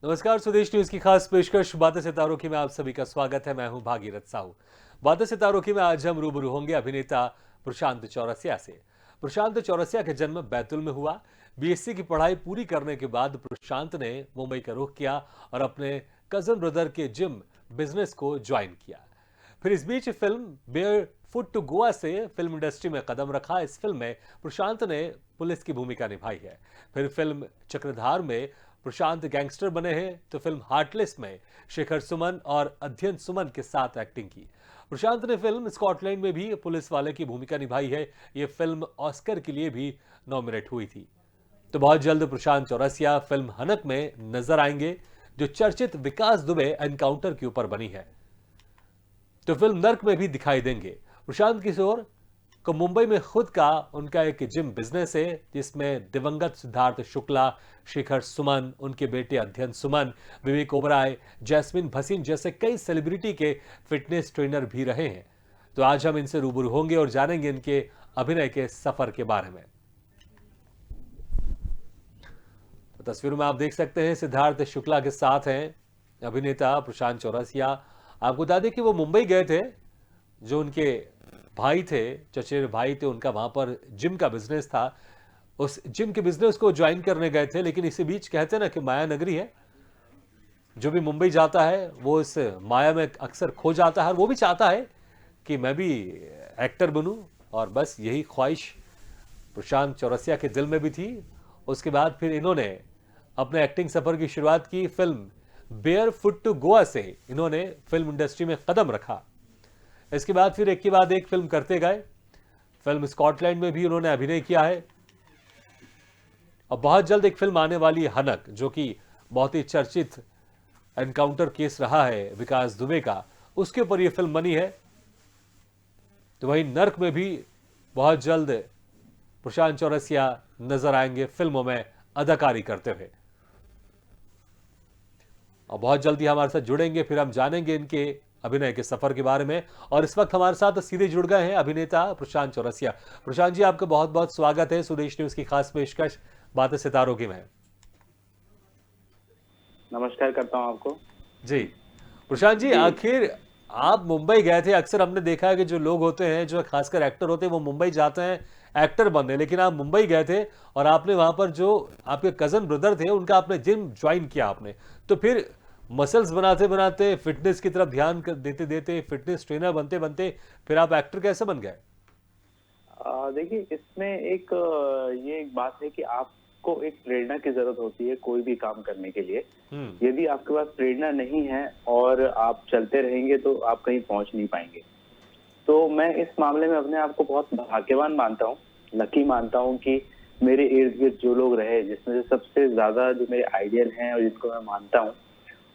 नमस्कार, स्वदेश न्यूज की खास पेशकश बातें सितारों की में आप सभी का स्वागत है। मैं हूं भागीरथ साहू। बातें सितारों की में आज हम रूबरू होंगे अभिनेता प्रशांत चौरसिया से। प्रशांत चौरसिया का जन्म बैतूल में हुआ। बीएससी की पढ़ाई पूरी करने के बाद प्रशांत ने मुंबई का रुख किया और अपने कजन ब्रदर के जिम बिजनेस को ज्वाइन किया। फिर इस बीच film barefoot to Goa से फिल्म इंडस्ट्री में कदम रखा। इस फिल्म में प्रशांत ने पुलिस की भूमिका निभाई है। फिर फिल्म चक्रधार में प्रशांत गैंगस्टर बने हैं, तो फिल्म हार्टलेस में शेखर सुमन और अध्ययन सुमन के साथ एक्टिंग की। प्रशांत ने फिल्म स्कॉटलैंड में भी पुलिस वाले की भूमिका निभाई है। यह फिल्म ऑस्कर के लिए भी नॉमिनेट हुई थी। तो बहुत जल्द प्रशांत चौरसिया फिल्म हनक में नजर आएंगे, जो चर्चित विकास दुबे एनकाउंटर के ऊपर बनी है। तो फिल्म नर्क में भी दिखाई देंगे। प्रशांत किशोर को मुंबई में खुद का उनका एक जिम बिजनेस है, जिसमें दिवंगत सिद्धार्थ शुक्ला, शेखर सुमन, उनके बेटे अध्ययन सुमन, विवेक ओबराय, जैस्मिन भसीन जैसे कई सेलिब्रिटी के फिटनेस ट्रेनर भी रहे हैं। तो आज हम इनसे रूबरू होंगे और जानेंगे इनके अभिनय के सफर के बारे में। तो तस्वीरों में आप देख सकते हैं सिद्धार्थ शुक्ला के साथ हैं अभिनेता प्रशांत चौरसिया। आपको बता दें कि वो मुंबई गए थे। जो उनके भाई थे, चचेरे भाई थे, उनका वहां पर जिम का बिजनेस था। उस जिम के बिजनेस को ज्वाइन करने गए थे, लेकिन इसी बीच कहते हैं ना कि माया नगरी है। जो भी मुंबई जाता है वो इस माया में अक्सर खो जाता है। और वो भी चाहता है कि मैं भी एक्टर बनूं, और बस यही ख्वाहिश प्रशांत चौरसिया के दिल में भी थी। उसके बाद फिर इन्होंने अपने एक्टिंग सफर की शुरुआत की। Film barefoot to Goa से इन्होंने फिल्म इंडस्ट्री में कदम रखा। इसके बाद फिर एक के बाद एक फिल्म करते गए। फिल्म स्कॉटलैंड में भी उन्होंने अभिनय किया है। और बहुत जल्द एक फिल्म आने वाली है हनक, जो कि बहुत ही चर्चित एनकाउंटर केस रहा है विकास दुबे का, उसके ऊपर यह फिल्म बनी है। तो वहीं नर्क में भी बहुत जल्द प्रशांत चौरसिया नजर आएंगे फिल्मों में अदाकारी करते हुए। और बहुत जल्दी हमारे साथ जुड़ेंगे, फिर हम जानेंगे इनके अभिनय के सफर के बारे में। और इस वक्त हमारे साथ सीधे जुड़ गए हैं अभिनेता प्रशांत चौरसिया। प्रशांत जी, आपका बहुत बहुत स्वागत है स्वदेश न्यूज की खास पेशकश बातें सितारों की में। नमस्कार करता हूं आपको। जी प्रशांत जी, जी। आखिर आप मुंबई गए थे। अक्सर हमने देखा है कि जो लोग होते हैं, जो खासकर एक्टर होते हैं, वो मुंबई जाते हैं एक्टर बनने, लेकिन आप मुंबई गए थे और आपने वहां पर जो आपके कजन ब्रदर थे उनका आपने जिम ज्वाइन किया आपने। तो फिर मसल्स बनाते बनाते, फिटनेस की तरफ ध्यान देते देते, फिटनेस ट्रेनर बनते बनते फिर आप एक्टर कैसे बन गए? देखिए, इसमें ये एक बात है कि आपको एक प्रेरणा की जरूरत होती है कोई भी काम करने के लिए। हम्म। यदि आपके पास प्रेरणा नहीं है और आप चलते रहेंगे तो आप कहीं पहुंच नहीं पाएंगे। तो मैं इस मामले में अपने आप को बहुत भाग्यवान मानता हूँ, लकी मानता हूँ कि मेरे इर्द गिर्द जो लोग रहे, जिसमें से सबसे ज्यादा जो मेरे आइडियल हैं और जिनको मैं मानता हूँ,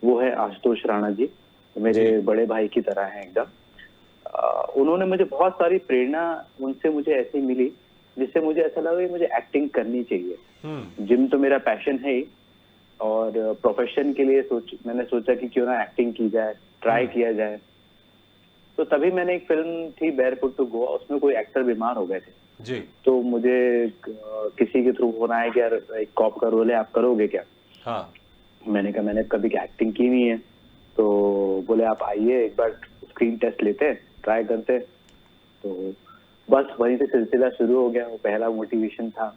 वो है आशुतोष राणा जी। मेरे जी। बड़े भाई की तरह हैं एकदम। उन्होंने मुझे बहुत सारी प्रेरणा उनसे मुझे ऐसी मिली, जिससे मुझे ऐसा लगा कि मुझे एक्टिंग करनी चाहिए। हम्म। जिम तो मेरा पैशन है ही, और प्रोफेशन के लिए मैंने सोचा कि क्यों ना एक्टिंग की जाए, ट्राई किया जाए। तो तभी मैंने एक फिल्म थी बेयरफुट टू गोवा, उसमें कोई एक्टर बीमार हो गए थे। जी। तो मुझे किसी के थ्रू होना है कि यार एक कॉप का रोल है, आप करोगे क्या? हाँ। मैंने कहा मैंने कभी एक्टिंग की नहीं है। तो बोले आप आइए एक बार स्क्रीन टेस्ट लेते हैं, ट्राई करते हैं। तो बस वहीं से सिलसिला शुरू हो गया। वो पहला मोटिवेशन था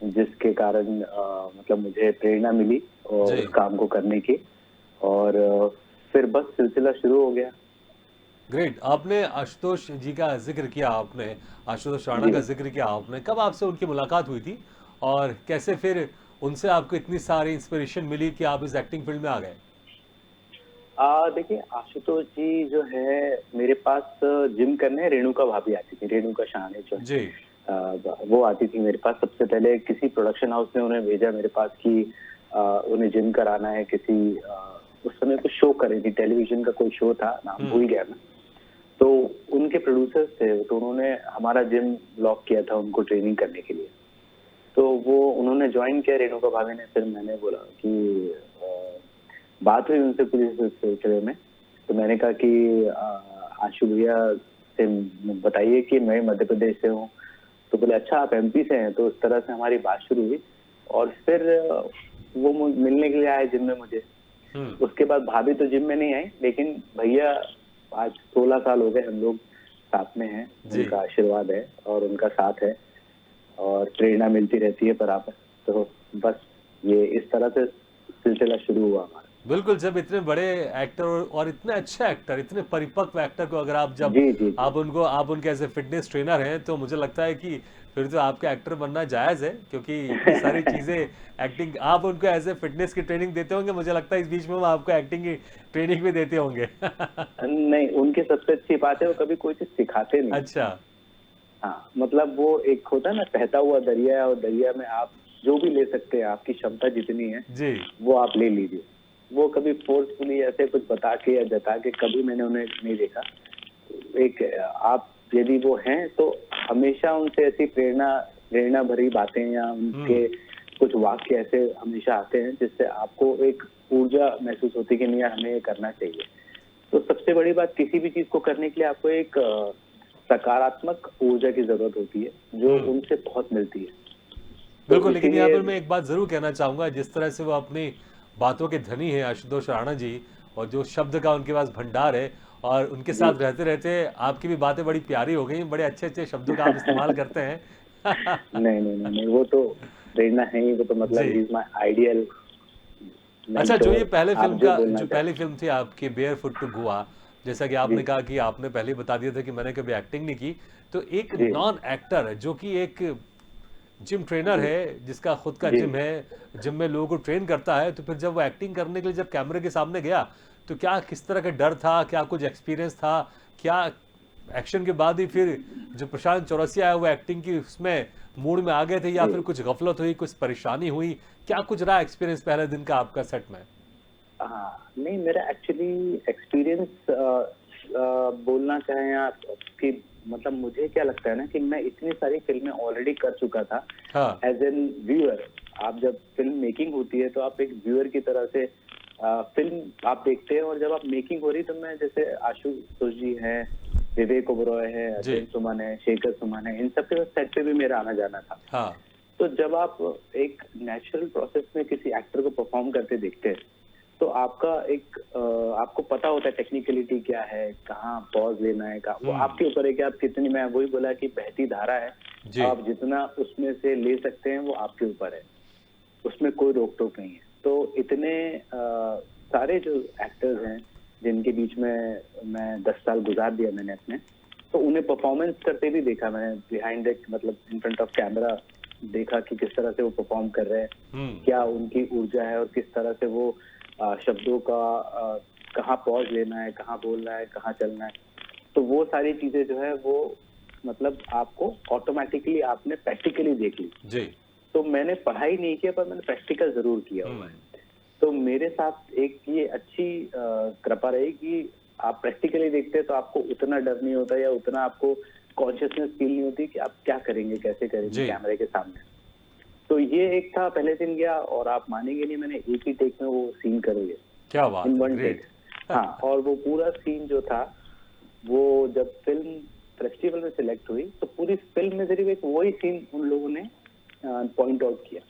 जिसके कारण मतलब मुझे प्रेरणा मिली और जी। उस काम को करने की। और फिर बस सिलसिला शुरू हो गया। ग्रेट। आपने आशुतोष जी का जिक्र किया, आपने आशुतोष राणा जी। का जिक्र किया। आपने कब आपसे उनकी मुलाकात हुई थी और कैसे फिर उनसे आपको इतनी सारी इंस्पिरेशन मिली कि आप इस एक्टिंग फील्ड में आ गए? देखिए, आशुतोष जी जो है मेरे पास जिम करने रेणुका भाभी आती थी, रेणुका शाहने जो है। जी। वो आती थी मेरे पास। सबसे पहले किसी प्रोडक्शन हाउस ने उन्हें भेजा मेरे पास कि उन्हें जिम कराना है। उस समय कुछ शो कर रही थी, टेलीविजन का कोई शो था, नाम भूल गया मैं। तो उनके प्रोड्यूसर्स थे, तो उन्होंने हमारा जिम लॉक किया था उनको ट्रेनिंग करने के लिए। तो वो उन्होंने ज्वाइन किया रेणुका भाभी ने। फिर मैंने बोला कि बात हुई उनसे पुलिस सिलसिले में। तो मैंने कहा कि आशु भैया से बताइए कि मैं मध्य प्रदेश से हूँ। तो बोले अच्छा आप एमपी से हैं। तो उस तरह से हमारी बात शुरू हुई और फिर वो मिलने के लिए आए जिम में मुझे। उसके बाद भाभी तो जिम में नहीं आई, लेकिन भैया आज 16 साल हो गए हम लोग साथ में हैं। जी। उनका आशीर्वाद है और उनका साथ है और प्रेरणा मिलती रहती है बराबर। तो बस ये इस तरह से सिलसिला शुरू हुआ हमारा। बिल्कुल, जब इतने बड़े एक्टर और इतने अच्छे एक्टर, इतने परिपक्व एक्टर को अगर आप जब जी जी जी। आप उनके एज ए फिटनेस ट्रेनर हैं, तो मुझे लगता है कि फिर तो आपका एक्टर बनना जायज़ है, क्योंकि इतनी सारी चीज़ें एक्टिंग आप उनको एज ए फिटनेस की ट्रेनिंग देते होंगे। मुझे लगता है इस बीच में वो आपको एक्टिंग की ट्रेनिंग भी देते होंगे। नहीं, उनकी सबसे अच्छी बात है वो कभी कोई चीज सिखाते नहीं। अच्छा। हाँ, मतलब वो एक होता है ना, बहता हुआ दरिया है और दरिया में आप जो भी ले सकते हैं, आपकी क्षमता जितनी है जी। वो आप ले लीजिए। वो कभी फोर्सफुली ऐसे कुछ बता के या जता के कभी मैंने उन्हें नहीं देखा। एक आप यदि वो हैं तो हमेशा उनसे ऐसी प्रेरणा भरी बातें या उनके कुछ वाक्य ऐसे हमेशा आते हैं जिससे आपको एक ऊर्जा महसूस होती है कि नहीं यार, हमें ये करना चाहिए। तो सबसे बड़ी बात, किसी भी चीज को करने के लिए आपको एक सकारात्मक ऊर्जा की जरूरत होती है, जो उनसे बहुत मिलती है। बिल्कुल, लेकिन यहाँ इसीलिए पर मैं एक बात ज़रूर कहना चाहूँगा, जिस तरह से वो अपनी बातों के धनी हैं आशुतोष राणा जी, और जो शब्द का उनके पास भंडार है, और उनके जी। साथ रहते-रहते आपकी भी बातें बड़ी प्यारी हो गई, बड़े अच्छे-अच्छे शब्दों का आप इस्तेमाल करते हैं। नहीं नहीं नहीं नहीं, वो तो प्रेरणा है ही, वो तो मतलब जी। ही इज माय आइडियल अच्छा, जो ये मेंटोर। पहले आप फ़िल्म जो का बोलना जो चाहें। पहली फ़िल्म थी आपकी बेयरफुट टू गोवा, जैसा कि जी आपने कहा कि आपने पहले ही बता दिया था कि मैंने कभी एक्टिंग नहीं की, तो एक जी नॉन एक्टर जो कि एक जिम ट्रेनर जी है, जिसका खुद का जी जिम है, जिम में लोगों को ट्रेन करता है, तो फिर जब वो एक्टिंग करने के लिए जब कैमरे के सामने गया, तो क्या किस तरह का डर था, क्या कुछ एक्सपीरियंस था, क्या एक्शन के बाद ही फिर जो प्रशांत चौरसिया है वो एक्टिंग की उसमें मूड में आ गए थे, या जी। फिर कुछ गफलत हुई, कुछ परेशानी हुई, क्या कुछ रहा एक्सपीरियंस पहले दिन का आपका सेट में? हाँ, नहीं, मेरा एक्चुअली एक्सपीरियंस बोलना चाहें आप कि मतलब मुझे क्या लगता है ना कि मैं इतनी सारी फिल्में ऑलरेडी कर चुका था हाँ। As an viewer. आप जब फिल्म मेकिंग होती है तो आप एक व्यूअर की तरह से फिल्म आप देखते हैं, और जब आप मेकिंग हो रही तो मैं, जैसे आशुतोष जी हैं, विवेक ओबरॉय है, जी। अजय सुमन है, शेखर सुमन है, इन सबके सेट पे भी मेरा आना जाना था। हाँ। तो जब आप एक नेचुरल प्रोसेस में किसी एक्टर को परफॉर्म करते देखते हैं तो आपका एक आपको पता होता है टेक्निकलिटी क्या है, कहाँ पॉज लेना है, कहाँ, वो आपके ऊपर है कि आप कितनी, मैं वही बोला कि बहती धारा है, जी। आप जितना उसमें से ले सकते हैं वो आपके ऊपर है, उसमें कोई रोक टोक नहीं है। तो इतने सारे जो एक्टर्स हैं जिनके बीच में मैं 10 साल गुजार दिया मैंने अपने, तो उन्हें परफॉर्मेंस करते भी देखा मैंने, बिहाइंड द मतलब इन फ्रंट ऑफ कैमरा देखा कि किस तरह से वो परफॉर्म कर रहे हैं, क्या उनकी ऊर्जा है और किस तरह से वो शब्दों का कहाँ पॉज लेना है, कहाँ बोलना है, कहाँ चलना है। तो वो सारी चीजें जो है वो मतलब आपको ऑटोमेटिकली आपने प्रैक्टिकली देख ली। जी। तो मैंने पढ़ाई नहीं किया पर मैंने प्रैक्टिकल जरूर किया हुआ है। तो मेरे साथ एक ये अच्छी कृपा रही कि आप प्रैक्टिकली देखते हैं तो आपको उतना डर नहीं होता या उतना आपको कॉन्शियसनेस फील नहीं होती कि आप क्या करेंगे, कैसे करेंगे कैमरे के सामने। तो ये एक था, पहले दिन गया और आप मानेंगे नहीं, मैंने एक ही टेक में वो सीन कर लिया। क्या बात इन है, वन ग्रेट। टेक। हाँ, और वो पूरा सीन जो था वो जब फिल्म फेस्टिवल में सिलेक्ट हुई तो पूरी फिल्म में सिर्फ एक वही सीन उन लोगों ने पॉइंट आउट किया।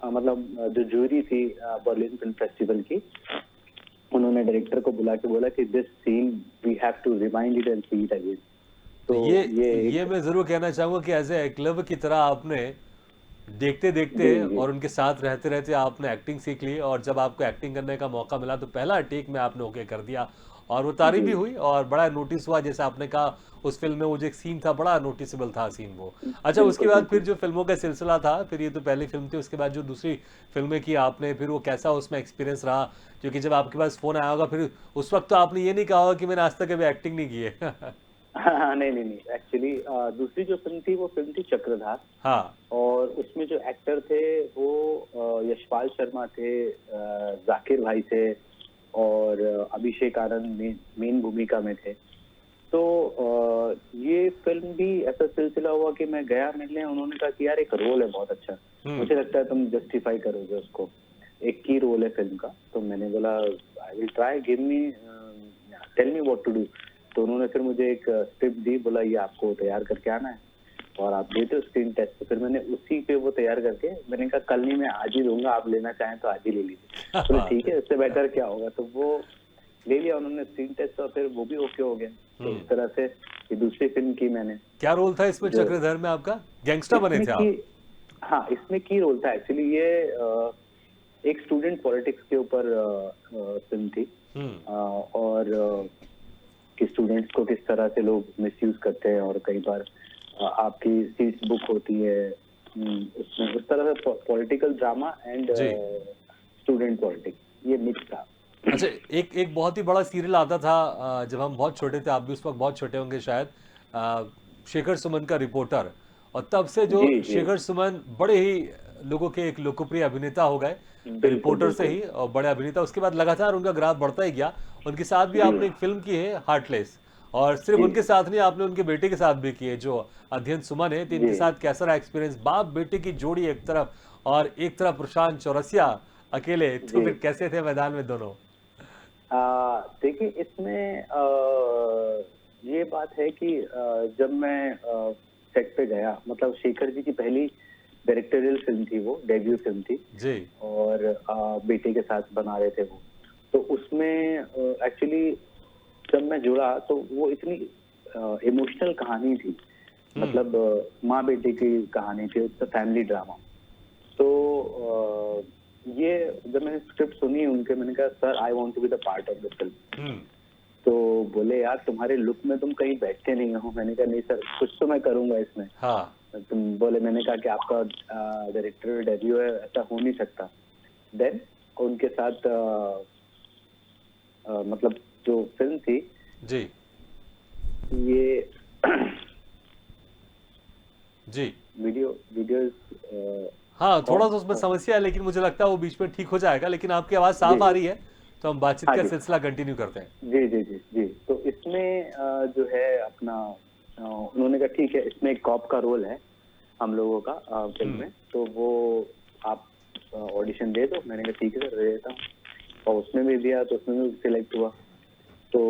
मतलब जो जूरी थी बर्लिन फिल्म फेस्टिवल की, उन्होंने डायरेक्टर को बुला के बोला कि this scene we have to remind it and see it again. तो ये मैं जरूर कहना चाहूंगा कि एज ए एकलव्य की तरह आपने देखते देखते जी जी और उनके साथ रहते रहते आपने एक्टिंग सीख ली, और जब आपको एक्टिंग करने का मौका मिला तो पहला टेक में आपने ओके कर दिया, और वो तारीफ भी जी हुई और बड़ा नोटिस हुआ। जैसे आपने कहा उस फिल्म में वो जो एक सीन था बड़ा नोटिसेबल था सीन वो। अच्छा, उसके बिल्कुल बाद फिर बिल्कुल। जो फिल्मों का सिलसिला था, फिर ये तो पहली फिल्म थी, उसके बाद जो दूसरी फिल्में की आपने, फिर वो कैसा उसमें एक्सपीरियंस रहा? क्योंकि जब आपके पास फोन आया होगा फिर उस वक्त तो आपने ये नहीं कहा होगा कि मैंने आज तक कभी एक्टिंग नहीं की है। हाँ, नहीं नहीं नहीं, एक्चुअली दूसरी जो फिल्म थी वो फिल्म थी चक्रधार। हाँ। और उसमें जो एक्टर थे वो यशपाल शर्मा थे, जाकिर भाई थे, और अभिषेक आनंद मेन भूमिका में थे। तो ये फिल्म भी ऐसा सिलसिला हुआ कि मैं गया मिलने, उन्होंने कहा कि यार एक रोल है बहुत अच्छा, मुझे लगता है तुम जस्टिफाई करोगे उसको, एक की रोल है फिल्म का। तो मैंने बोला I will try, give me, tell me what to do. तो उन्होंने फिर मुझे एक स्क्रिप्ट दी, बोला ये आपको तैयार करके आना है और आप देते हो स्क्रीन टेस्ट। तो फिर मैंने उसी पे वो तैयार करके, मैंने कहा कल नहीं, मैं आज ही दूंगा, आप लेना चाहें तो आज ही ले लीजिए। बोले ठीक है, इससे बेटर क्या होगा। तो वो ले लिया उन्होंने स्क्रीन टेस्ट और फिर वो भी ओके हो गया। तो इस तरह से ये दूसरी फिल्म की मैंने। क्या रोल था इसमें जो चक्रधर में आपका? गैंगस्टर बने इसमें थे की, आप? हाँ इसमें की रोल था एक्चुअली। ये एक स्टूडेंट पॉलिटिक्स के ऊपर फिल्म थी। और कि स्टूडेंट्स को किस तरह से लोग मिसयूज करते हैं और कई बार आपकी सीट्स बुक होती है। उसमें उस तरह से पॉलिटिकल ड्रामा एंड जी। स्टूडेंट पॉलिटिक्स ये मिक्स था। अच्छा, एक एक बहुत ही बड़ा सीरियल आता था जब हम बहुत छोटे थे, आप भी उस वक्त बहुत छोटे होंगे शायद, शेखर सुमन का रिपोर्टर। और तब से जो जी जी शेखर सुमन बड़े ही लोगों के एक लोकप्रिय अभिनेता हो गए, बिल्कुल रिपोर्टर से बिल्कुल ही और बड़े अभिनेता। उसके बाद लगातार उनका ग्राफ बढ़ता ही गया। उनके साथ भी जी आपने एक फिल्म की है हार्टलेस, और सिर्फ जी उनके साथ नहीं, आपने उनके बेटे के साथ भी की है जो अध्ययन सुमन है। तो इनके जी। साथ कैसा रहा एक्सपीरियंस? बाप बेटे की जोड़ी एक तरफ और एक तरफ प्रशांत चौरसिया अकेले, तो जी फिर कैसे थे मैदान में दोनों? देखिए इसमें ये बात है कि जब मैं सेट पे गया, मतलब शेखर जी की पहली डायरेक्टोरियल फिल्म थी, वो डेब्यू फिल्म थी। जी। और बेटे के साथ बना रहे थे वो। तो उसमें एक्चुअली जब मैं जुड़ा तो वो इतनी इमोशनल कहानी थी। मतलब माँ बेटे की कहानी थी, उसका फैमिली ड्रामा। तो ये जब मैंने स्क्रिप्ट सुनी उनके, मैंने कहा sir I want to be the part of the film. तो बोले यार तुम्हारे लुक में तुम कहीं बैठते नहीं हो। मैंने कहा नहीं सर, कुछ तो मैं करूंगा इसमें। हाँ। तुम बोले, मैंने कहा कि आपका डायरेक्टर डेब्यू है, ऐसा हो नहीं सकता। देन उनके साथ मतलब जो फिल्म थी जी। ये जी। वीडियो हाँ, थोड़ा सा उसमें समस्या है, लेकिन मुझे लगता है वो बीच में ठीक हो जाएगा। लेकिन आपकी आवाज जी साफ आ जी रही है, तो हम बातचीत हाँ का जी सिलसिला कंटिन्यू करते हैं। जी जी जी जी। तो इसमें जो है अपना उन्होंने कहा ठीक है, इसमें एक कॉप का रोल है हम लोगों का फिल्म में, तो वो आप ऑडिशन दे दो। मैंने कहा ठीक है सर, दे देता हूँ। और उसमें भी दिया तो उसमें भी सिलेक्ट हुआ। तो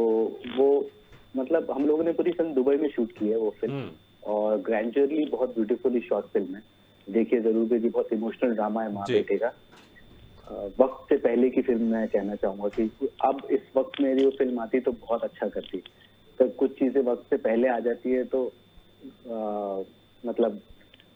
वो मतलब हम लोगों ने पूरी फिल्म दुबई में शूट की है वो फिल्म। और ग्रैंजुअरली बहुत ब्यूटीफुली शॉट फिल्म है, देखिए जरूर। देखिए बहुत इमोशनल ड्रामा है माँ जी। बेटे का। वक्त से पहले की फिल्म मैं कहना चाहूंगा कि अब इस वक्त में यदि वो फिल्म आती तो बहुत अच्छा करती। तो कुछ चीजें वक्त से पहले आ जाती है तो मतलब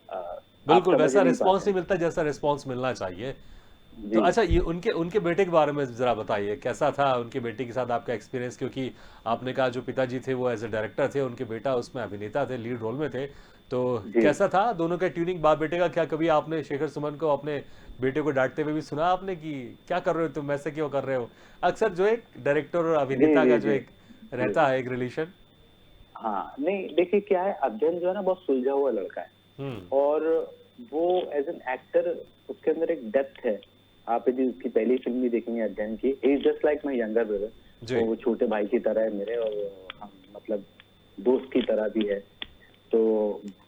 आप बिल्कुल समझ वैसा नहीं रिस्पॉन्स पाते। नहीं मिलता जैसा रिस्पॉन्स मिलना चाहिए। तो जी अच्छा, ये उनके उनके बेटे के बारे में जरा बताइए, कैसा था उनके बेटे के साथ आपका एक्सपीरियंस? क्योंकि आपने कहा जो पिताजी थे वो एज ए डायरेक्टर थे, उनके बेटा उसमें अभिनेता थे, लीड रोल में थे। तो जी कैसा था दोनों का ट्यूनिंग बाप बेटे का? क्या कभी आपने शेखर सुमन को अपने बेटे को डांटते हुए भी सुना आपने कि क्या कर रहे हो तुम, ऐसे क्यों कर रहे हो? अक्सर जो एक डायरेक्टर और जी अभिनेता का जी जो जी एक जी। रहता है एक रिलेशन। हाँ नहीं, देखिए क्या है, अध्ययन जो है ना बहुत सुलझा हुआ लड़का है। हम्म। और वो एज एन एक्टर उसके अंदर एक डेप्थ है। आप यदि उसकी पहली फिल्म भी देखेंगे अध्ययन की, he is just like my younger brother. जी। तो वो छोटे भाई की तरह है मेरे, और हम मतलब दोस्त की तरह भी है। तो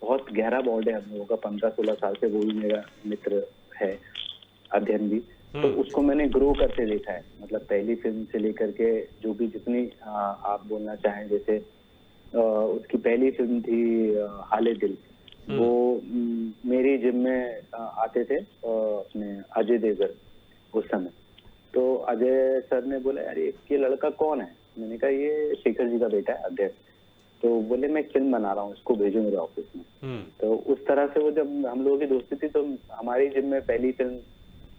बहुत गहरा बॉन्ड है हम लोगों का, 15-16 साल से वो भी मेरा मित्र है, अध्ययन भी। तो उसको मैंने ग्रो करते देखा है, मतलब पहली फिल्म से लेकर के जो भी जितनी आप बोलना चाहें, जैसे उसकी पहली फिल्म थी हाले दिल। वो मेरी जिम में आते थे अपने अजय देवगन उस समय। तो अजय सर ने बोला यार ये लड़का कौन है? मैंने कहा ये शेखर जी का बेटा है अध्ययन। तो बोले मैं एक फिल्म बना रहा हूँ, इसको भेजो मेरे ऑफिस में। तो उस तरह से वो जब हम लोगों की दोस्ती थी तो हमारी जिम में पहली फिल्म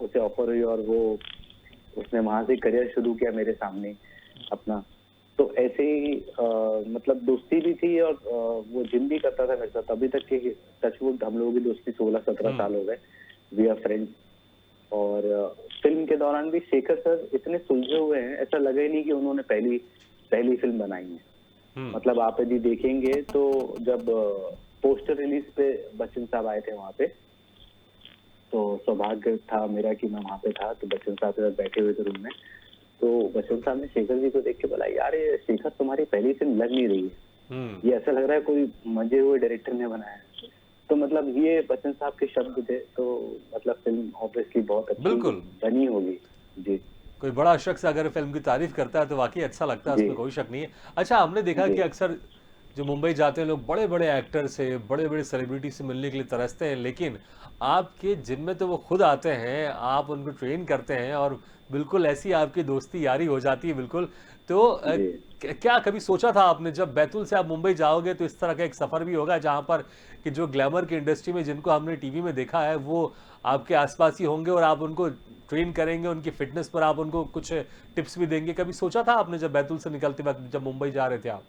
उसे ऑफर हुई और वो उसने वहां से करियर शुरू किया मेरे सामने अपना। तो ऐसे ही मतलब दोस्ती भी थी और वो जिम भी करता था मेरे साथ। अभी तक के टचवुड हम लोगों की दोस्ती 16-17 साल हो गए, वी आर फ्रेंड्स। और फिल्म के दौरान भी शेखर सर इतने सुलझे हुए हैं, ऐसा लगा ही नहीं कि उन्होंने पहली फिल्म बनाई है। मतलब आप यदि देखेंगे तो जब पोस्टर रिलीज पे बच्चन साहब आए थे वहां पे, तो सौभाग्य था मेरा कि मैं वहां पे था। तो बच्चन साहब के साथ बैठे हुए थे रूम में। तो बच्चन साहब ने शेखर जी को देख के बोला यार ये शेखर तुम्हारी पहली फिल्म लग नहीं रही है, ये ऐसा लग रहा है कोई मजे हुए डायरेक्टर ने बनाया है। तो मतलब ये बच्चन साहब के शब्द थे। तो मतलब फिल्म ऑब्वियसली बहुत अच्छी बिल्कुल। बनी होगी। जी कोई बड़ा शख्स अगर फिल्म की तारीफ करता है तो वाकई अच्छा लगता है, जी उसमें कोई शक नहीं है। अच्छा, हमने देखा जी कि अक्सर जो मुंबई जाते हैं लोग बड़े बड़े एक्टर से, बड़े बड़े सेलिब्रिटी से मिलने के लिए तरसते हैं, लेकिन आपके जिम में तो वो खुद आते हैं, आप उनको ट्रेन करते हैं और बिल्कुल ऐसी आपकी दोस्ती यारी हो जाती है बिल्कुल। तो जी क्या कभी सोचा था आपने जब बैतूल से आप मुंबई जाओगे तो इस तरह का एक सफर भी होगा जहां पर कि जो ग्लैमर की इंडस्ट्री में जिनको हमने टीवी में देखा है वो आपके आसपास ही होंगे और आप उनको ट्रेन करेंगे, उनकी फिटनेस पर आप उनको कुछ टिप्स भी देंगे? कभी सोचा था आपने जब बैतूल से निकलते वक्त जब मुंबई जा रहे थे आप?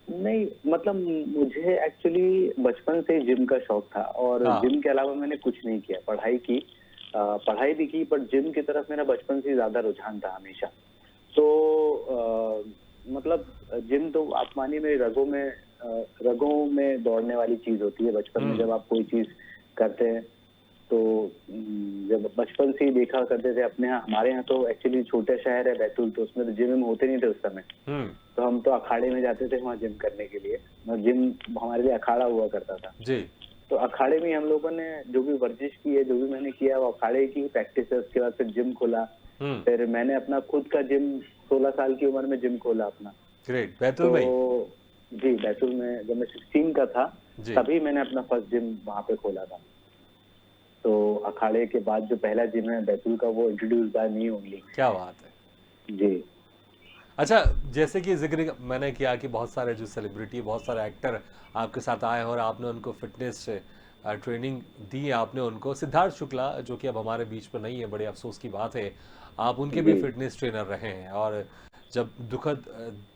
नहीं, मतलब मुझे एक्चुअली बचपन से जिम का शौक था और हाँ। जिम के अलावा मैंने कुछ नहीं किया। पढ़ाई की, पढ़ाई भी की, पर जिम की तरफ मेरा बचपन से ज्यादा रुझान था हमेशा। तो मतलब जिम तो आप मानिए मेरे रगों में दौड़ने वाली चीज होती है। बचपन में जब आप कोई चीज करते हैं तो जब बचपन से ही देखा करते थे अपने यहाँ। हमारे यहाँ तो एक्चुअली छोटा शहर है बैतूल, तो उसमें तो जिम होते नहीं थे उस समय। तो हम तो अखाड़े में जाते थे वहाँ जिम करने के लिए। जिम हमारे लिए अखाड़ा हुआ करता था। जी। तो अखाड़े में हम लोगों ने जो भी वर्जिश की है, जो भी मैंने किया, वो अखाड़े की प्रैक्टिस है। उसके बाद फिर जिम खोला। फिर मैंने अपना खुद का जिम 16 साल की उम्र में जिम खोला अपना। ग्रेट। बैतूल में ही? तो जी, बैतूल में जब मैं 16 का था जी। तभी मैंने अपना फर्स्ट जिम वहाँ पे खोला था। तो अखाड़े के बाद जो पहला जिम है बैतूल का, वो इंट्रोड्यूस बाय मी ओनली। क्या बात है। जी अच्छा, जैसे कि जिक्र मैंने किया कि बहुत सारे जो सेलिब्रिटी, बहुत सारे एक्टर आपके साथ आए और आपने उनको फिटनेस ट्रेनिंग दी आपने उनको। सिद्धार्थ शुक्ला जो कि अब हमारे बीच में नहीं है, बड़े अफसोस की बात है, आप उनके भी जी फिटनेस ट्रेनर रहे हैं और जब दुखद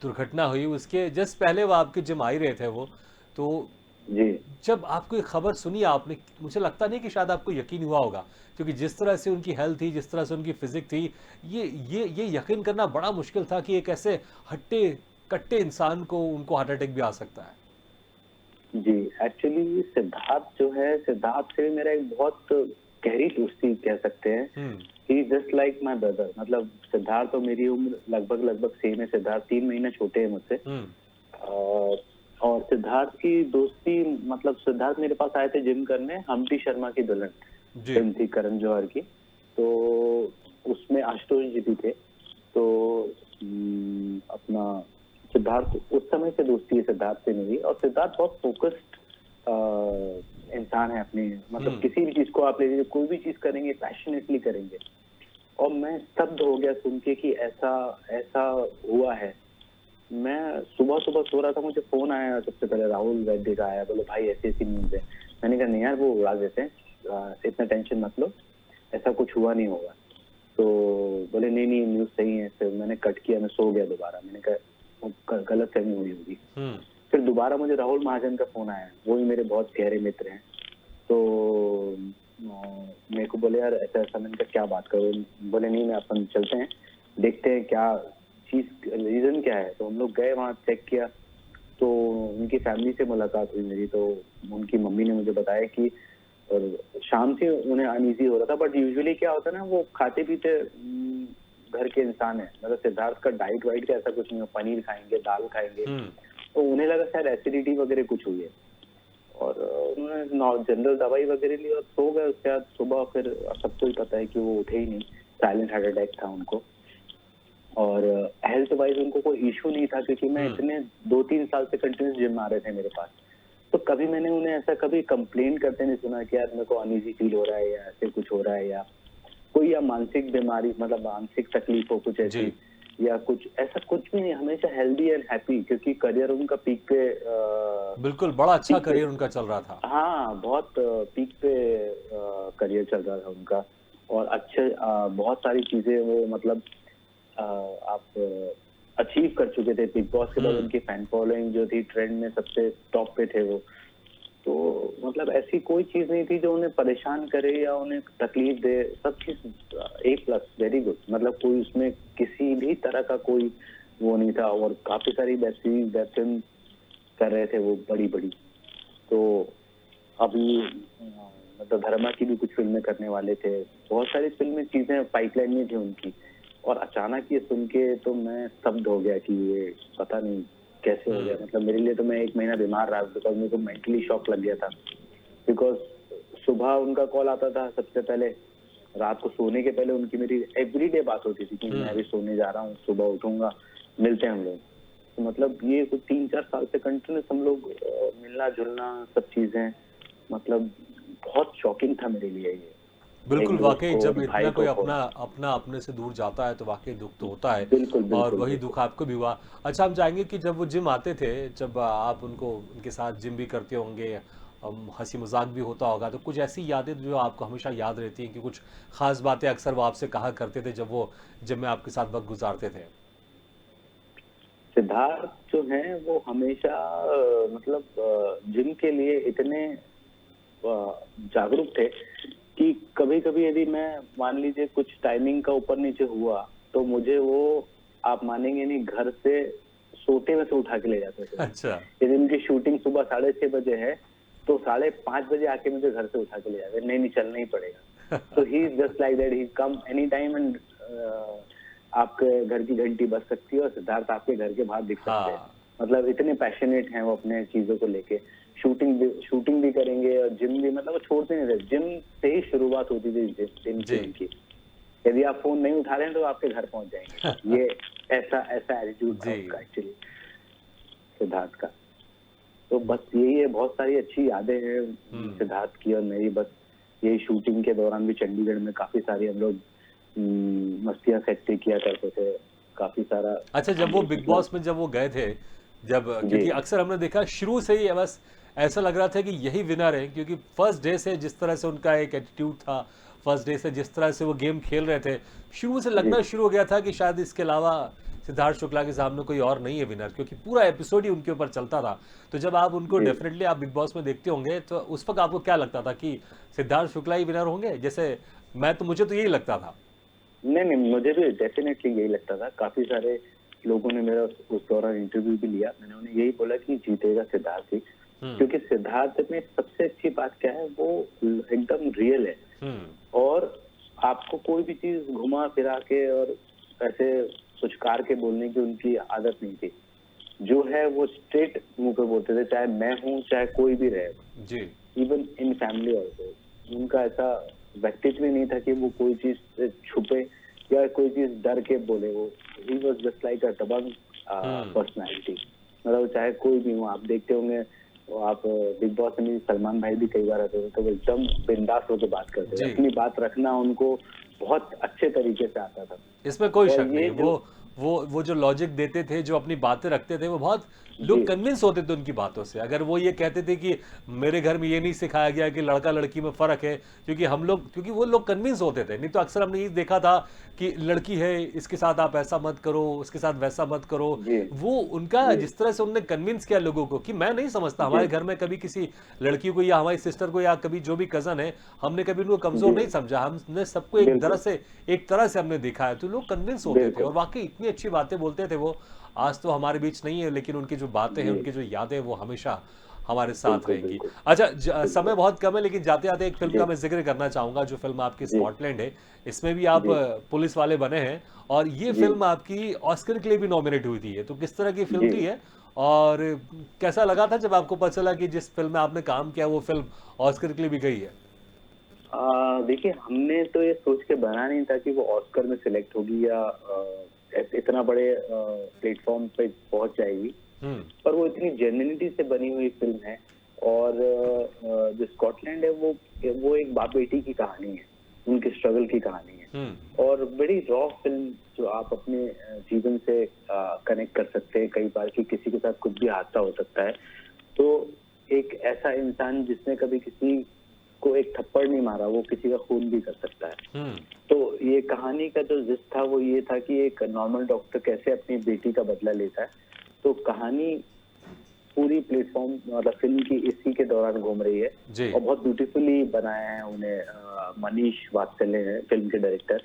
दुर्घटना हुई उसके जस्ट पहले वो आपके जिम आ ही रहे थे वो। तो जी जब आपको ये खबर सुनी आपने, मुझे लगता नहीं कि शायद आपको यकीन हुआ होगा, क्योंकि जिस तरह से उनकी हेल्थ थी, जिस तरह से उनकी फिजिक थी, ये यकीन करना बड़ा मुश्किल था कि एक ऐसे हट्टे कट्टे इंसान को उनको हार्ट अटैक भी आ सकता है। जी, एक्चुअली सिद्धार्थ जो है, सिद्धार्थ से मेरा एक बहुत गहरी दोस्ती कह सकते हैं। ही जस्ट लाइक माई ब्रदर। मतलब सिद्धार्थ और मेरी उम्र लगभग सेम है। सिद्धार्थ 3 महीने छोटे हैं मुझसे। और सिद्धार्थ की दोस्ती, मतलब सिद्धार्थ मेरे पास आए थे जिम करने, हम्टी शर्मा की दुल्हन जी। फिल्म थी करण जौहर की। तो उसमें आशुतोष जी भी थे। तो अपना सिद्धार्थ, उस समय से दोस्ती है सिद्धार्थ से मेरी। और सिद्धार्थ बहुत फोकस्ड इंसान है अपनी, मतलब किसी भी चीज को आप ले लीजिए, कोई भी चीज करेंगे पैशनेटली करेंगे। और मैं स्तब्ध हो गया सुन के कि ऐसा ऐसा हुआ है। मैं सुबह सुबह सो रहा था, मुझे फोन आया सबसे पहले, राहुल वैद्य का आया। बोले भाई ऐसी ऐसी न्यूज है। मैंने कहा नहीं यार, वो उड़ा देते हैं, इतना टेंशन मत लो, ऐसा कुछ हुआ नहीं होगा। तो बोले नहीं नहीं न्यूज सही है। फिर मैंने कट किया, मैं सो गया दोबारा। मैंने कहा गलत फहमी हुई होगी। फिर दोबारा मुझे राहुल महाजन का फोन आया, वो भी मेरे बहुत गहरे मित्र हैं। तो मेरे को बोले यार ऐसा ऐसा। मैंने कहा क्या बात करो। बोले नहीं, मैं अपन चलते हैं, देखते हैं क्या चीज, रीजन क्या है। तो हम लोग गए वहाँ, चेक किया। तो उनकी फैमिली से मुलाकात हुई मेरी। तो उनकी मम्मी ने मुझे बताया कि और शाम से उन्हें अनईजी हो रहा था। बट यूजुअली क्या होता है ना, वो खाते पीते घर के इंसान है। मतलब सिद्धार्थ का डाइट वाइट का ऐसा कुछ नहीं हो, पनीर खाएंगे, दाल खाएंगे। तो उन्हें लगा शायद एसिडिटी वगैरह कुछ हुई है और उन्होंने जनरल दवाई वगैरह ली और सो गए। उसके बाद सुबह फिर सबको ही पता है कि वो उठे ही नहीं, साइलेंट हार्ट अटैक था उनको। और हेल्थ वाइज उनको कोई इशू नहीं था, क्योंकि मैं इतने 2-3 साल से कंटिन्यूस जिम आ रहे थे मेरे पास। तो कभी मैंने उन्हें ऐसा कभी कंप्लेन करते नहीं सुना कि यार मेरे को अनईजी फील हो रहा है या ऐसे कुछ हो रहा है, या कोई या मानसिक बीमारी, मतलब मानसिक तकलीफ हो कुछ ऐसी, या कुछ ऐसा कुछ भी नहीं। हमेशा हेल्दी एंड हैप्पी, क्योंकि करियर उनका पीक पे बिल्कुल बड़ा अच्छा करियर उनका चल रहा था। हाँ, बहुत पीक पे करियर चल रहा था उनका। और अच्छे बहुत सारी चीजें वो मतलब आप अचीव कर चुके थे। बिग बॉस के बाद उनकी फैन फॉलोइंग जो थी, ट्रेंड में सबसे टॉप पे थे वो। तो मतलब ऐसी कोई चीज नहीं थी जो उन्हें परेशान करे या उन्हें तकलीफ दे। सब चीज A+, वेरी गुड। मतलब कोई उसमें किसी भी तरह का कोई वो नहीं था। और काफी सारी वेब सीरीज, वेब फिल्म कर रहे थे वो बड़ी बड़ी। तो अभी मतलब धर्मा की भी कुछ फिल्में करने वाले थे। बहुत सारी फिल्में चीजें पाइपलाइन में थी उनकी। और अचानक ये सुन के तो मैं स्तब्ध हो गया कि ये पता नहीं कैसे हो गया। मतलब मेरे लिए तो मैं 1 महीना बीमार रहा, बिकॉज मेरे को मेंटली शॉक लग गया था। बिकॉज सुबह उनका कॉल आता था सबसे पहले, रात को सोने के पहले उनकी मेरी एवरीडे बात होती थी कि मैं अभी सोने जा रहा हूँ, सुबह उठूंगा, मिलते हैं हम लोग। तो मतलब ये कुछ 3-4 साल से कंटिन्यूस हम लोग मिलना जुलना सब चीजें, मतलब बहुत शॉकिंग था मेरे लिए ये। बिल्कुल, एक दोस्त वाक़ई को, जब एक भाई इतना को कोई अपना खोना। अपना अपने से दूर जाता है तो वाक़ई दुःख तो होता है बिल्कुल और बिल्कुल वही बिल्कुल। दुःख आपको भी हुआ। अच्छा, हम चाहेंगे कि जब वो जिम आते थे, जब आप उनको उनके साथ जिम भी करते होंगे, हँसी-मज़ाक भी होता होगा, तो कुछ ऐसी यादें जो आपको हमेशा याद रहती हैं कि कुछ ख़ास बातें अक्सर वो आपसे कहा करते थे जब वो जिम में आपके साथ वक़्त गुज़ारते थे? सिद्धार्थ जो हैं वो हमेशा मतलब जिम के लिए इतने जागरूक थे कि कभी-कभी यदि मैं मान लीजिए कुछ टाइमिंग का ऊपर नीचे हुआ, तो मुझे वो, आप मानेंगे नहीं, घर से सोते हुए से उठा के ले जाते थे। अच्छा। यदि उनकी शूटिंग सुबह 6:30 बजे है, तो 5:30 बजे आके मुझे घर से उठा के ले जाते, नहीं, नहीं चलना ही पड़ेगा। तो he is just like that, he come any time and आपके घर की घंटी बज सकती है और सिद्धार्थ आपके घर के बाहर दिख सकते हैं। हाँ। मतलब इतने पैशनेट हैं वो अपने चीज़ों को लेके। शूटिंग भी करेंगे और जिम भी, मतलब वो छोड़ते नहीं थे। जिम से ही शुरुआत होती थी दिन की जी। उनकी। यदि आप फ़ोन नहीं उठा रहे हैं तो आपके घर पहुँच जाएँगे। ये ऐसा ऐसा एटीट्यूड था जी। उनका एक्चुअली, सिद्धार्थ का। तो बस यही है, बहुत सारी अच्छी यादें हैं सिद्धार्थ की और मेरी। बस यही शूटिंग के दौरान भी चंडीगढ़ में काफ़ी सारी हम लोग मस्तियाँ सेट पे किया करते थे। काफ़ी सारा अच्छा, जब हम वो लोग बिग मतलब। बॉस में जब वो गए थे, जब जी, क्योंकि अक्सर हमने देखा शुरू से ही बस ऐसा लग रहा था कि यही विनर है, क्योंकि फर्स्ट डे से जिस तरह से उनका एक एटीट्यूड था, फर्स्ट डे से जिस तरह से वो गेम खेल रहे थे, शुरू से जी, लगना शुरू हो गया था कि शायद इसके अलावा सिद्धार्थ शुक्ला के सामने कोई और नहीं है विनर, क्योंकि पूरा एपिसोड ही उनके ऊपर चलता था। तो जब आप उनको जी। डेफिनेटली आप बिग बॉस में देखते होंगे, तो उस वक्त आपको क्या लगता था कि सिद्धार्थ शुक्ला ही विनर होंगे? जैसे मुझे तो यही लगता था। नहीं, नहीं, मुझे भी डेफ़िनेटली यही लगता था। काफ़ी सारे लोगों ने मेरा उस दौरान इंटरव्यू भी लिया। मैंने उन्हें यही बोला कि जीतेगा सिद्धार्थ ही। हम्म। क्योंकि सिद्धार्थ में सबसे अच्छी बात क्या है, वो एकदम रियल है। हम्म। और आपको कोई भी चीज़ घुमा-फिरा के और ऐसे फुचकार के बोलने की उनकी आदत नहीं थी। जो है वो स्ट्रेट मुँह पे बोलते थे, चाहे मैं हूँ, चाहे कोई भी रहे। जी। इवन इन फैमिली ऑल्सो उनका ऐसा व्यक्तित्व ही नहीं था कि वो कोई चीज से छुपे या कोई चीज डर के बोले। वो he was just like a dabang hmm. Personality. मतलब चाहे कोई भी हो, आप देखते होंगे, वो आप बिग बॉस में भी सलमान भाई भी कई बार आते थे, तो वो एकदम बिंदास होकर बात करते थे। जी, अपनी बात रखना उनको बहुत अच्छे तरीके से आता था। इसमें कोई और शक ये नहीं। जो, वो जो लॉजिक देते थे, जो अपनी बातें रखते थे, वो बहुत जी, लोग कन्विंस होते थे उनकी बातों से। अगर वो ये कहते थे कि मेरे घर में ये नहीं सिखाया गया कि लड़का लड़की में फ़र्क है, क्योंकि वो लोग कन्विंस होते थे। नहीं तो अक्सर हमने ये देखा था कि लड़की है, इसके साथ आप ऐसा मत करो, उसके साथ वैसा मत करो। जी, वो उनका जी, जिस तरह से उन्होंने कन्विंस किया लोगों को, कि मैं नहीं समझता जी, हमारे घर में कभी किसी लड़की को या हमारी सिस्टर को या कभी जो भी कज़न है, हमने कभी उनको कमज़ोर जी, नहीं समझा। हमने सबको बिल्कुल, एक तरह से हमने देखा है। तो लोग कन्विंस होते थे बिल्कुल, और वाक़ई इतनी अच्छी बातें बोलते थे वो। आज तो हमारे बीच नहीं है, लेकिन उनकी जो बातें हैं, जी, उनकी जो यादें हैं, वो हमेशा हमारे साथ बिल्कुल, रहेंगी। बिल्कुल, अच्छा, बिल्कुल, समय बहुत कम है, लेकिन जाते-जाते एक फ़िल्म जी, का मैं ज़िक्र करना चाहूँगा, जो फ़िल्म आपकी जी, स्कॉटलैंड है। इसमें भी आप जी, पुलिस वाले बने हैं और ये जी, फ़िल्म आपकी ऑस्कर के लिए भी नॉमिनेट हुई थी। तो किस तरह की फ़िल्म जी। थी ये? और कैसा लगा था जब आपको पता चला कि जिस फ़िल्म में आपने काम किया, वो फ़िल्म ऑस्कर के लिए भी गई है? देखिए, हमने तो ये सोच के बना नहीं था कि वो ऑस्कर में सिलेक्ट होगी या इतना बड़े प्लेटफॉर्म पे पहुंच जाएगी। हुँ। पर वो इतनी जेन्युइनिटी से बनी हुई फिल्म है। और जो स्कॉटलैंड है वो एक बाप बेटी की कहानी है, उनके स्ट्रगल की कहानी है। हुँ। और बड़ी रॉ फिल्म जो आप अपने जीवन से कनेक्ट कर सकते हैं। कई बार कि किसी के साथ कुछ भी हादसा हो सकता है, तो एक ऐसा इंसान जिसने कभी किसी को एक थप्पड़ नहीं मारा, वो किसी का खून भी कर सकता है। हुँ। तो ये कहानी का जो जिस्ट था वो ये था कि एक नॉर्मल डॉक्टर कैसे अपनी बेटी का बदला लेता है। तो कहानी पूरी प्लेटफॉर्म, मतलब फिल्म की इसी के दौरान घूम रही है। जी। और बहुत ब्यूटीफुली बनाया है उन्हें। मनीष वात्सल्य है फिल्म के डायरेक्टर।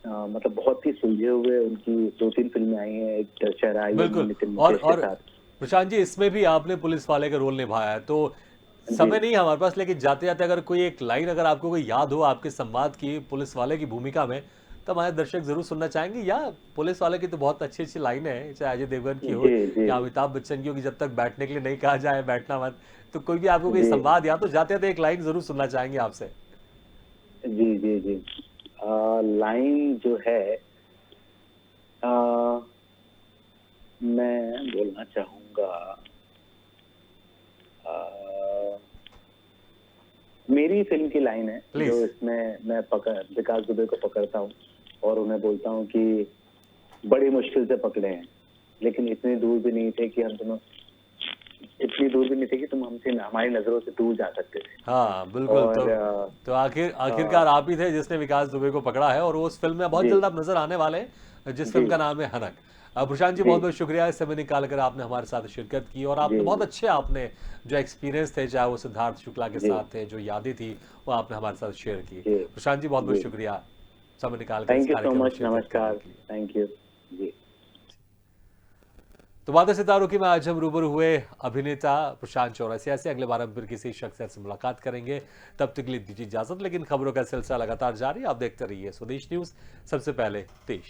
मतलब बहुत ही सुलझे हुए उनकी 2-3 फिल्में आई हैं। एक दशहरा आई है बिल्कुल। नितिन और मुकेश के और साथ। प्रशांत जी, इसमें भी आपने पुलिस वाले का रोल निभाया है, तो जी, समय नहीं है हमारे पास, लेकिन जाते-जाते अगर कोई एक लाइन अगर आपको कोई याद हो आपके संवाद की पुलिस वाले की भूमिका में, तो हमारे दर्शक ज़रूर सुनना चाहेंगे। या पुलिस वाले की तो बहुत अच्छी-अच्छी लाइनें हैं, चाहे अजय देवगन की हो जी, जी, या अमिताभ बच्चन की हो, कि जब तक बैठने के लिए नहीं कहा जाए, बैठना मत। तो कोई भी आपको कोई जी, संवाद याद हो, जाते-जाते एक लाइन ज़रूर सुनना चाहेंगे आपसे। जी, जी, जी। लाइन जो है, अ, मैं बोलना चाहूंगा अ, मेरी फिल्म की लाइन है Please. जो इसमें मैं विकास दुबे को पकड़ता हूँ और उन्हें बोलता हूँ कि बड़ी मुश्किल से पकड़े हैं, लेकिन इतनी दूर भी नहीं थे कि तुम हमसे हमारी नजरों से दूर जा सकते थे। हाँ बिल्कुल। और तो आखिरकार आप ही थे जिसने विकास दुबे को पकड़ा है, और वो उस फिल्म में बहुत जी जल्द आप नजर आने वाले हैं, जिस फिल्म जी का नाम है हनक। प्रशांत जी, जी बहुत बहुत शुक्रिया इस समय निकाल कर आपने हमारे साथ शिरकत की, और जी आपने बहुत जी अच्छे आपने जो एक्सपीरियंस थे, चाहे वो सिद्धार्थ शुक्ला के जी साथ थे, जो यादें थी वो आपने हमारे साथ शेयर की। जी प्रशांत जी, बहुत बहुत जी शुक्रिया समय निकाल कर इस थैंक यू सो कार्यक्रम में मच, शिरकत करने नमस्कार, के लिए। थैंक यू जी। तो बातें सितारों की में आज हम रूबरू हुए अभिनेता प्रशांत चौरसिया से। अगले बार हम फिर किसी शख्सियत से मुलाकात करेंगे, तब तक के लिए दीजिए इजाजत, लेकिन खबरों का सिलसिला लगातार जारी। आप देखते रहिए स्वदेश न्यूज, सबसे पहले देश।